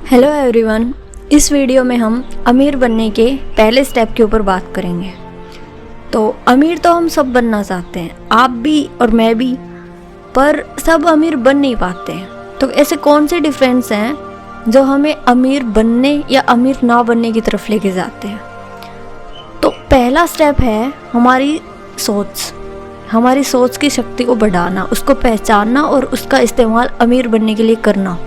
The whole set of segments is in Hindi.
हेलो एवरीवन, इस वीडियो में हम अमीर बनने के पहले स्टेप के ऊपर बात करेंगे। तो अमीर तो हम सब बनना चाहते हैं, आप भी और मैं भी, पर सब अमीर बन नहीं पाते हैं। तो ऐसे कौन से डिफरेंस हैं जो हमें अमीर बनने या अमीर ना बनने की तरफ लेके जाते हैं? तो पहला स्टेप है हमारी सोच की शक्ति को बढ़ाना, उसको पहचानना और उसका इस्तेमाल अमीर बनने के लिए करना।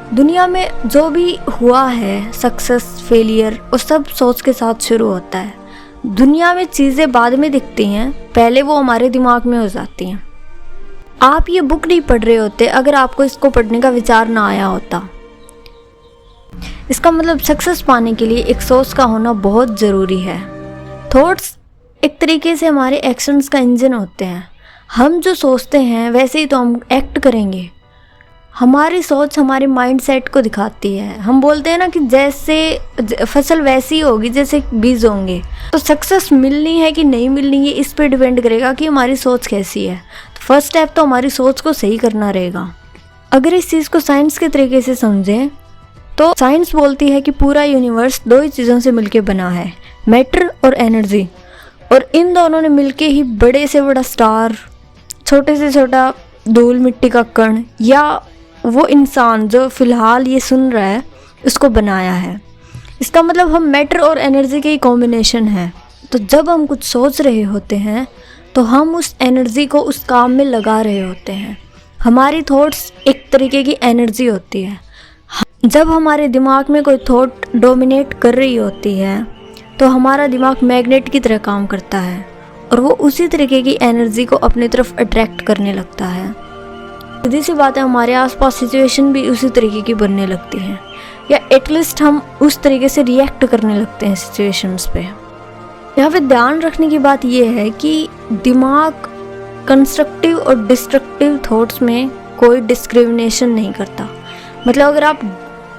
दुनिया में जो भी हुआ है, सक्सेस, फेलियर, वो सब सोच के साथ शुरू होता है। दुनिया में चीज़ें बाद में दिखती हैं, पहले वो हमारे दिमाग में हो जाती हैं। आप ये बुक नहीं पढ़ रहे होते अगर आपको इसको पढ़ने का विचार ना आया होता। इसका मतलब सक्सेस पाने के लिए एक सोच का होना बहुत ज़रूरी है। थॉट्स एक तरीके से हमारे एक्शंस का इंजन होते हैं। हम जो सोचते हैं वैसे ही तो हम एक्ट करेंगे। हमारी सोच हमारे माइंडसेट को दिखाती है। हम बोलते हैं ना कि जैसे फसल वैसी होगी जैसे बीज होंगे। तो सक्सेस मिलनी है कि नहीं मिलनी है, इस पे डिपेंड करेगा कि हमारी सोच कैसी है। तो फर्स्ट स्टेप तो हमारी सोच को सही करना रहेगा। अगर इस चीज़ को साइंस के तरीके से समझें तो साइंस बोलती है कि पूरा यूनिवर्स दो ही चीज़ों से मिलकर बना है, मैटर और एनर्जी। और इन दोनों ने मिलके ही बड़े से बड़ा स्टार, छोटे से छोटा धूल मिट्टी का कण या वो इंसान जो फिलहाल ये सुन रहा है उसको बनाया है। इसका मतलब हम मैटर और एनर्जी के ही कॉम्बिनेशन है। तो जब हम कुछ सोच रहे होते हैं तो हम उस एनर्जी को उस काम में लगा रहे होते हैं। हमारी थॉट्स एक तरीके की एनर्जी होती है। जब हमारे दिमाग में कोई थॉट डोमिनेट कर रही होती है तो हमारा दिमाग मैग्नेट की तरह काम करता है और वो उसी तरीके की एनर्जी को अपनी तरफ अट्रैक्ट करने लगता है। सीधी सी बात है, हमारे आसपास सिचुएशन भी उसी तरीके की बनने लगती हैं, या एटलीस्ट हम उस तरीके से रिएक्ट करने लगते हैं सिचुएशंस पे। यहाँ पे ध्यान रखने की बात यह है कि दिमाग कंस्ट्रक्टिव और डिस्ट्रक्टिव थॉट्स में कोई डिस्क्रिमिनेशन नहीं करता। मतलब अगर आप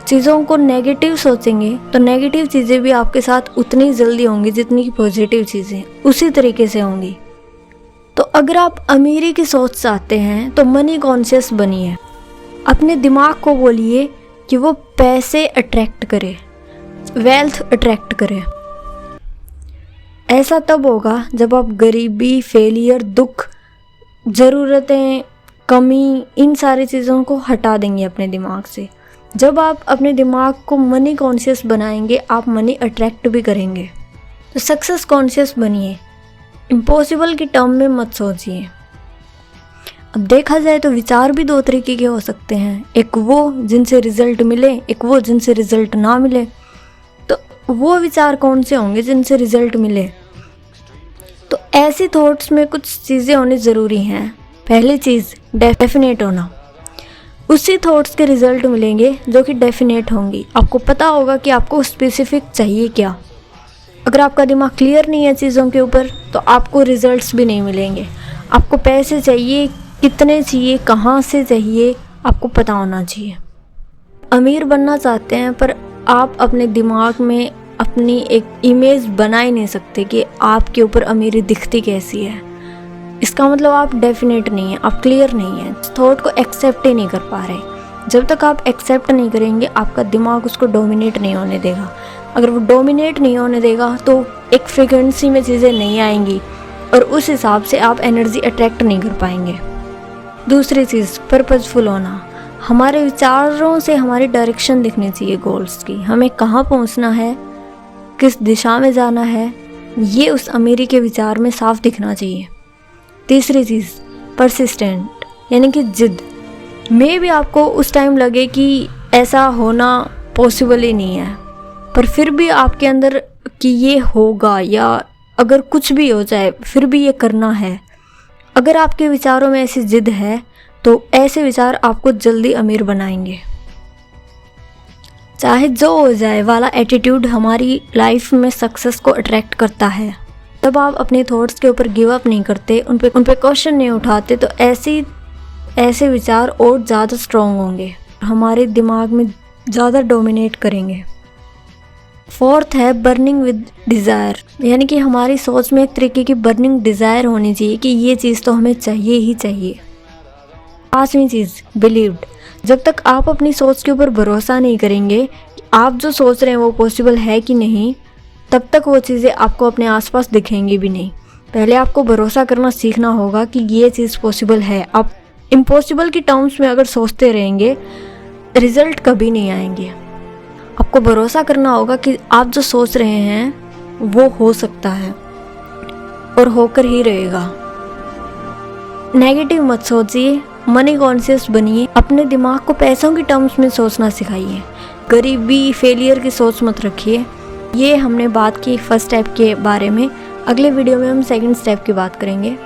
चीज़ों को नेगेटिव सोचेंगे तो नेगेटिव चीज़ें भी आपके साथ उतनी जल्दी होंगी जितनी कि पॉजिटिव चीज़ें उसी तरीके से होंगी। तो अगर आप अमीरी की सोच चाहते हैं तो मनी कॉन्शियस बनिए। अपने दिमाग को बोलिए कि वो पैसे अट्रैक्ट करे, वेल्थ अट्रैक्ट करे। ऐसा तब होगा जब आप गरीबी, फेलियर, दुख, ज़रूरतें, कमी, इन सारी चीज़ों को हटा देंगे अपने दिमाग से। जब आप अपने दिमाग को मनी कॉन्शियस बनाएंगे, आप मनी अट्रैक्ट भी करेंगे। तो सक्सेस कॉन्शियस बनिए, इम्पॉसिबल की टर्म में मत सोचिए। अब देखा जाए तो विचार भी दो तरीके के हो सकते हैं, एक वो जिनसे रिजल्ट मिले, एक वो जिनसे रिजल्ट ना मिले। तो वो विचार कौन से होंगे जिनसे रिजल्ट मिले? तो ऐसी थॉट्स में कुछ चीज़ें होनी ज़रूरी हैं। पहली चीज़ डेफिनेट होना। उसी थॉट्स के रिजल्ट मिलेंगे जो कि डेफिनेट होंगी। आपको पता होगा कि आपको स्पेसिफिक चाहिए क्या। अगर आपका दिमाग क्लियर नहीं है चीज़ों के ऊपर तो आपको रिजल्ट्स भी नहीं मिलेंगे। आपको पैसे चाहिए, कितने चाहिए, कहाँ से चाहिए, आपको पता होना चाहिए। अमीर बनना चाहते हैं पर आप अपने दिमाग में अपनी एक इमेज बना ही नहीं सकते कि आपके ऊपर अमीरी दिखती कैसी है। इसका मतलब आप डेफिनेट नहीं है, आप क्लियर नहीं है, थॉट को एक्सेप्ट ही नहीं कर पा रहे। जब तक आप एक्सेप्ट नहीं करेंगे आपका दिमाग उसको डोमिनेट नहीं होने देगा। अगर वो डोमिनेट नहीं होने देगा तो एक फ्रीक्वेंसी में चीज़ें नहीं आएंगी और उस हिसाब से आप एनर्जी अट्रैक्ट नहीं कर पाएंगे। दूसरी चीज़, पर्पसफुल होना। हमारे विचारों से हमारी डायरेक्शन दिखनी चाहिए गोल्स की। हमें कहाँ पहुँचना है, किस दिशा में जाना है, ये उस अमीरी के विचार में साफ दिखना चाहिए। तीसरी चीज़, परसिस्टेंट, यानी कि जिद। मे भी आपको उस टाइम लगे कि ऐसा होना पॉसिबल ही नहीं है, पर फिर भी आपके अंदर कि ये होगा या अगर कुछ भी हो जाए फिर भी ये करना है। अगर आपके विचारों में ऐसी जिद है तो ऐसे विचार आपको जल्दी अमीर बनाएंगे। चाहे जो हो जाए वाला एटीट्यूड हमारी लाइफ में सक्सेस को अट्रैक्ट करता है। तब आप अपने थॉट्स के ऊपर गिव अप नहीं करते, उन पे क्वेश्चन नहीं उठाते, तो ऐसे विचार और ज़्यादा स्ट्रॉन्ग होंगे, हमारे दिमाग में ज़्यादा डोमिनेट करेंगे। फोर्थ है बर्निंग विद डिज़ायर, यानी कि हमारी सोच में एक तरीके की बर्निंग डिज़ायर होनी चाहिए कि ये चीज़ तो हमें चाहिए ही चाहिए। पांचवी चीज़, बिलीव्ड। जब तक आप अपनी सोच के ऊपर भरोसा नहीं करेंगे, आप जो सोच रहे हैं वो पॉसिबल है कि नहीं, तब तक वो चीज़ें आपको अपने आसपास दिखेंगी भी नहीं। पहले आपको भरोसा करना सीखना होगा कि ये चीज़ पॉसिबल है। आप इम्पॉसिबल की टर्म्स में अगर सोचते रहेंगे, रिजल्ट कभी नहीं आएंगे। आपको भरोसा करना होगा कि आप जो सोच रहे हैं वो हो सकता है और होकर ही रहेगा। नेगेटिव मत सोचिए, मनी कॉन्शियस बनिए, अपने दिमाग को पैसों की टर्म्स में सोचना सिखाइए। गरीबी, फेलियर की सोच मत रखिए। ये हमने बात की फर्स्ट स्टेप के बारे में। अगले वीडियो में हम सेकंड स्टेप की बात करेंगे।